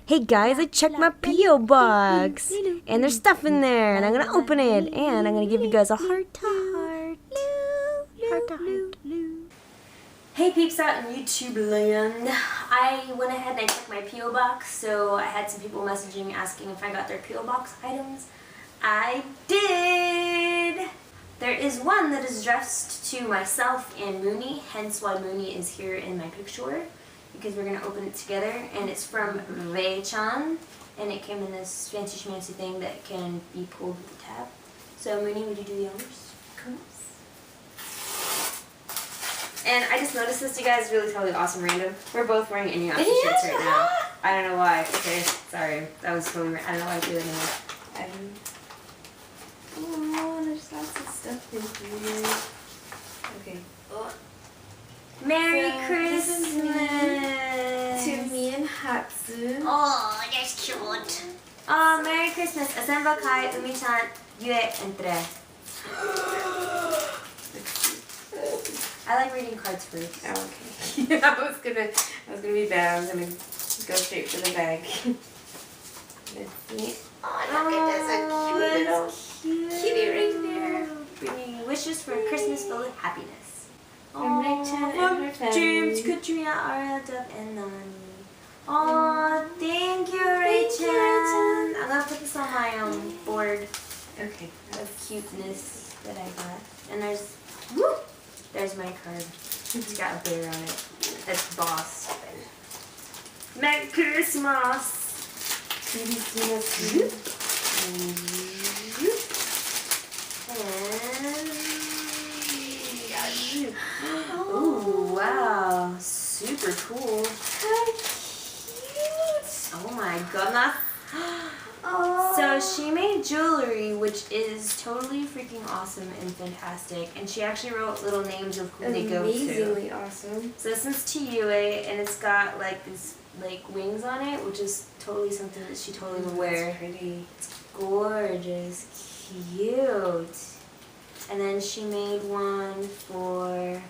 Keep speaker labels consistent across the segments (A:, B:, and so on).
A: Hey guys, I checked my P.O. box, and there's stuff in there, and I'm gonna open it, and I'm gonna give you guys a heart to heart. Heart to heart. Hey peeps out in YouTube land. I went ahead and I checked my P.O. box, so I had some people messaging asking if I got their P.O. box items. I did! There is one that is addressed to myself and Mooney, hence why Mooney is here in my picture, because we're going to open it together, and it's from Rae-chan, and it came in this fancy schmancy thing that can be pulled with the tab. So Mooney, would you do the honors? And I just noticed this, you guys, really totally awesome random. We're both wearing Inyo shirts right now. I don't know why. Okay, sorry. That was totally I don't know why I do it anymore.
B: Oh, there's lots of stuff in here. Okay. Oh.
A: Merry
B: So,
A: Christmas!
B: To me and Hatsu.
A: Oh, that's cute. Oh, Merry Christmas. Asenva, Kai, Umi-chan, Yue, and Tre. I like reading cards first.
B: Oh, okay. Yeah, I was gonna be bad. I was gonna go straight for the bag. Let's see. Oh, look at this, a cute little kitty right there.
A: Bringing wishes for a Christmas full of happiness.
B: From Rae-chan and her family.
A: James, Katrina, Ariel, Dove, and Nani. Oh, thank you, Rae-chan. I'm gonna put this on my board
B: Okay.
A: of cuteness that I got. And there's my card. It's got a bear on it. That's boss. Merry Christmas! Oh wow, super cool.
B: How cute!
A: Oh my goodness.
B: Oh.
A: So she made jewelry, which is totally freaking awesome and fantastic. And she actually wrote little names of who they go to.
B: Amazingly awesome.
A: So this is to Yue, and it's got like these wings on it, which is totally something that she totally would wear.
B: It's pretty.
A: It's gorgeous, cute. And then she made one for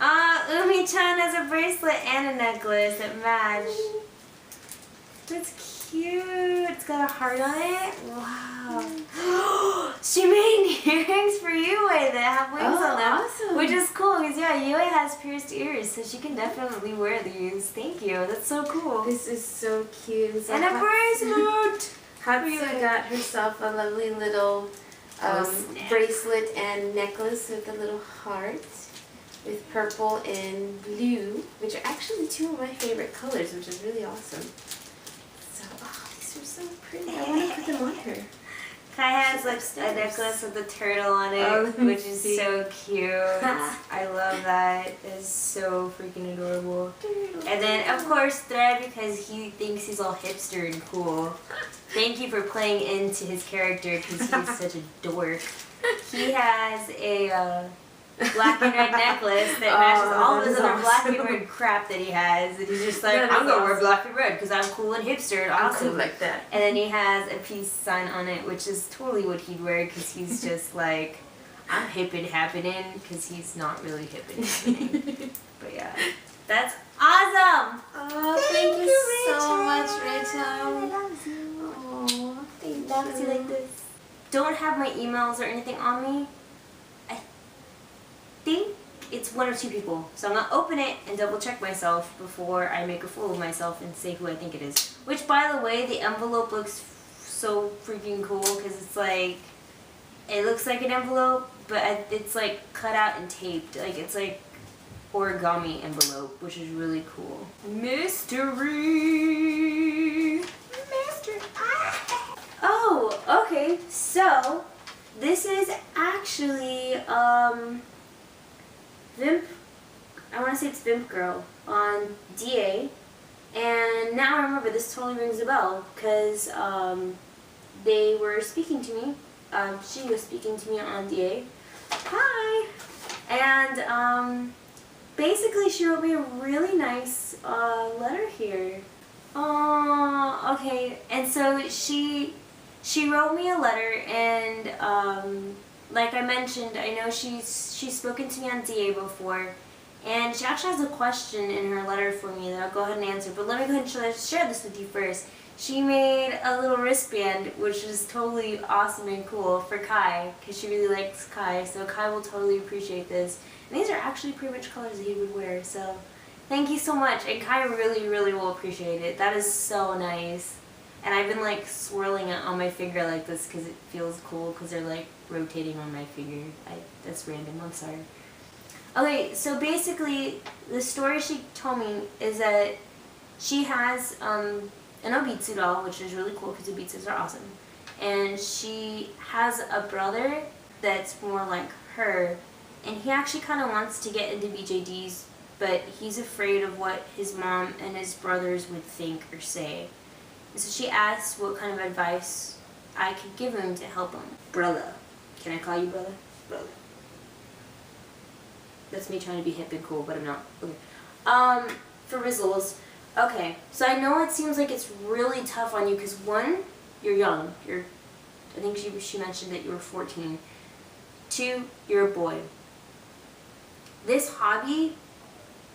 A: Umi-chan has a bracelet and a necklace that match. That's cute. It's got a heart on it. Wow. She made earrings for Yue that have wings on them.
B: Awesome.
A: Which is cool because Yue has pierced ears, so she can definitely wear these. Thank you. That's so cool.
B: This is so cute. So
A: And a bracelet.
B: Hatsu got herself a lovely little bracelet and necklace with a little heart with purple and blue, which are actually two of my favorite colors, which is really awesome. So, these are so pretty. I want to put them on her.
A: Kai has like a necklace with a turtle on it, which is so cute. I love that. It's so freaking adorable. And then of course Thread, because he thinks he's all hipster and cool. Thank you for playing into his character because he's such a dork. He has a black and red necklace that matches all of his other black and red crap that he has. And he's just like, I'm going to wear black and red because I'm cool and hipster and awesome.
B: I'm cool like that.
A: And then he has a peace sign on it, which is totally what he'd wear because he's just like, I'm hip and happening, because he's not really hip and happening. But yeah, that's awesome!
B: Oh, thank you so much, Rae-chan.
A: I love you.
B: Oh, thank
A: Love you like this. Don't have my emails or anything on me. I think it's one or two people. So I'm going to open it and double check myself before I make a fool of myself and say who I think it is. Which, by the way, the envelope looks so freaking cool because it's like, it looks like an envelope, but it's like cut out and taped. Like it's like origami envelope, which is really cool. Mystery! Mystery! Oh, okay. So, this is actually, I want to say it's Vmpgrl on DA. And now I remember, this totally rings a bell, because they were speaking to me. She was speaking to me on DA. Hi! And basically she wrote me a really nice letter here. Oh, okay. And so she wrote me a letter, and like I mentioned, I know she's spoken to me on DA before, And she actually has a question in her letter for me that I'll go ahead and answer. But let me go ahead and share this with you first. She made a little wristband, which is totally awesome and cool for Kai, because she really likes Kai. So Kai will totally appreciate this. And these are actually pretty much colors that he would wear. So thank you so much. And Kai really, really will appreciate it. That is so nice. And I've been like swirling it on my finger like this because it feels cool because they're like rotating on my finger. That's random, I'm sorry. Okay, so basically the story she told me is that she has an Obitsu doll, which is really cool because Obitsus are awesome. And she has a brother that's more like her, and he actually kind of wants to get into BJDs, but he's afraid of what his mom and his brothers would think or say. And so she asked what kind of advice I could give him to help him. Brother. Can I call you brother? Brother. That's me trying to be hip and cool, but I'm not. Okay. For Rizzles. Okay, so I know it seems like it's really tough on you because one, you're young. I think she mentioned that you were 14. 2, you're a boy. This hobby,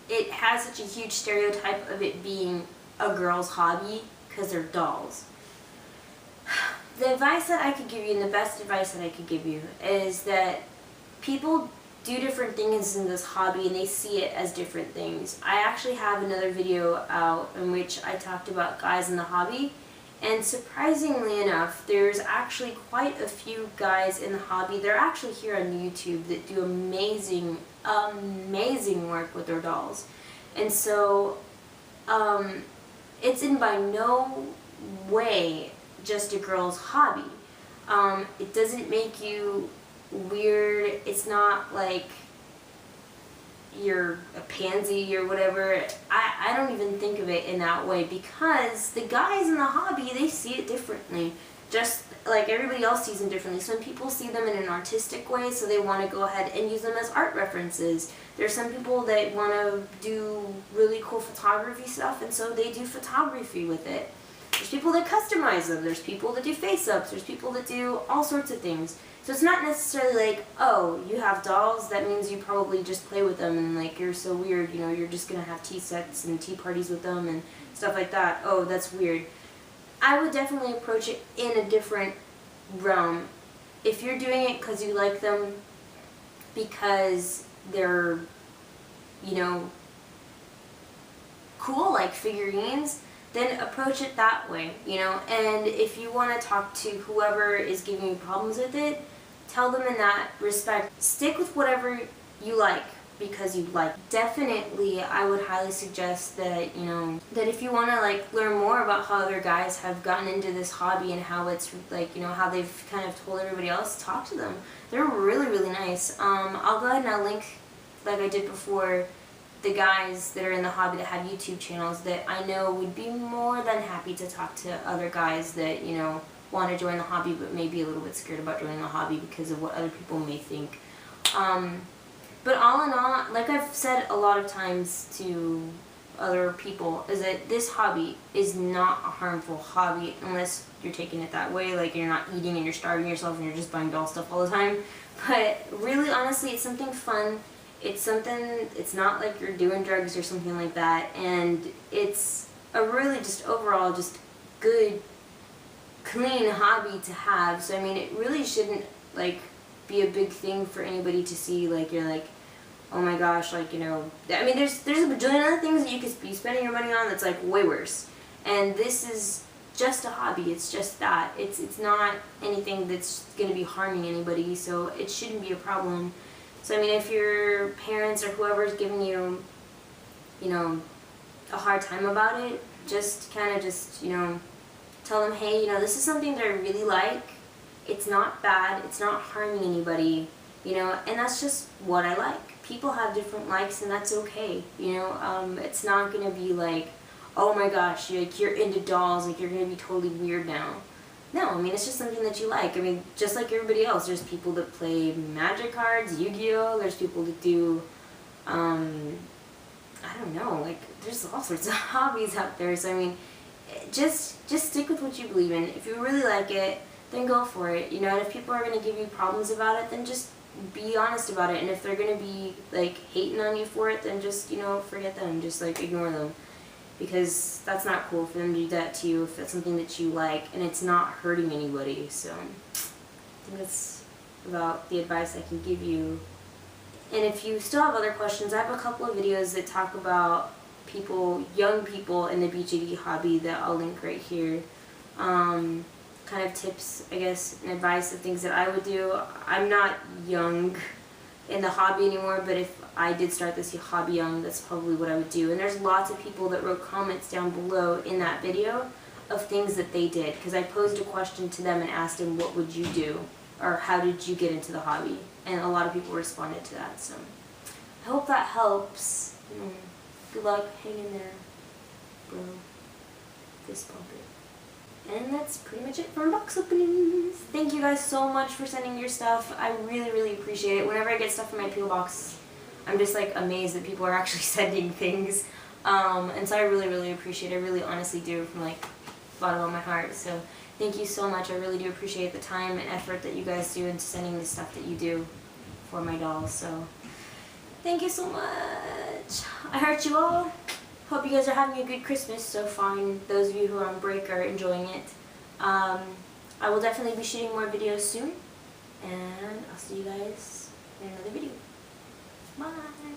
A: it has such a huge stereotype of it being a girl's hobby because they're dolls. The advice that I could give you, and the best advice that I could give you, is that people do different things in this hobby and they see it as different things. I actually have another video out in which I talked about guys in the hobby, and surprisingly enough, there's actually quite a few guys in the hobby. They're actually here on YouTube that do amazing, amazing work with their dolls. And so it's in by no way just a girl's hobby. It doesn't make you weird. It's not like you're a pansy or whatever. I don't even think of it in that way because the guys in the hobby, they see it differently. Just like everybody else sees them differently. Some people see them in an artistic way, so they want to go ahead and use them as art references. There's some people that want to do really cool photography stuff, and so they do photography with it. There's people that customize them. There's people that do face-ups. There's people that do all sorts of things. So it's not necessarily like, oh, you have dolls, that means you probably just play with them and like you're so weird, you know, you're just going to have tea sets and tea parties with them and stuff like that. Oh, that's weird. I would definitely approach it in a different realm. If you're doing it because you like them, because they're, you know, cool, like figurines, then approach it that way, you know. And if you want to talk to whoever is giving you problems with it, tell them in that respect. Stick with whatever you like because you like. Definitely, I would highly suggest that, you know, that if you want to like learn more about how other guys have gotten into this hobby and how it's like, you know, how they've kind of told everybody else, talk to them. They're really, really nice. I'll go ahead and I'll link, like I did before, the guys that are in the hobby that have YouTube channels that I know would be more than happy to talk to other guys that, you know, want to join the hobby but may be a little bit scared about joining the hobby because of what other people may think. But all in all, like I've said a lot of times to other people, is that this hobby is not a harmful hobby unless you're taking it that way, like you're not eating and you're starving yourself and you're just buying doll stuff all the time. But really, honestly, it's something fun. It's something, it's not like you're doing drugs or something like that, and it's a really just overall just good, clean hobby to have. So I mean, it really shouldn't like be a big thing for anybody to see like you're like, oh my gosh, like, you know, I mean, there's a bajillion other things that you could be spending your money on that's like way worse, and this is just a hobby. It's just that. It's not anything that's going to be harming anybody, so it shouldn't be a problem. So I mean, if your parents or whoever's giving you, you know, a hard time about it, just kind of just, you know, tell them, hey, you know, this is something that I really like. It's not bad. It's not harming anybody, you know, and that's just what I like. People have different likes, and that's okay, you know. It's not going to be like, oh my gosh, you're into dolls, like you're going to be totally weird now. No, I mean, it's just something that you like. I mean, just like everybody else, there's people that play Magic cards, Yu-Gi-Oh! There's people that do, I don't know, like, there's all sorts of hobbies out there. So, I mean, just stick with what you believe in. If you really like it, then go for it. You know, and if people are going to give you problems about it, then just be honest about it. And if they're gonna be like hating on you for it, then just, you know, forget them. Just like ignore them, because that's not cool for them to do that to you if that's something that you like and it's not hurting anybody. So I think that's about the advice I can give you. And if you still have other questions, I have a couple of videos that talk about people, young people in the BJD hobby, that I'll link right here. Kind of tips, I guess, and advice of things that I would do. I'm not young in the hobby anymore, but if I did start this hobby young, that's probably what I would do. And there's lots of people that wrote comments down below in that video of things that they did, because I posed a question to them and asked them, what would you do, or how did you get into the hobby? And a lot of people responded to that, so I hope that helps. Good luck, hang in there, bro. Fist pump it. And that's pretty much it for unbox openings. Thank you guys so much for sending your stuff. I really, really appreciate it. Whenever I get stuff in my P.O. box, I'm just like amazed that people are actually sending things. And so I really, really appreciate it. I really honestly do, from like the bottom of my heart. So thank you so much. I really do appreciate the time and effort that you guys do into sending the stuff that you do for my dolls. So thank you so much. I heart you all. Hope you guys are having a good Christmas so far, and those of you who are on break are enjoying it. I will definitely be shooting more videos soon, and I'll see you guys in another video. Bye!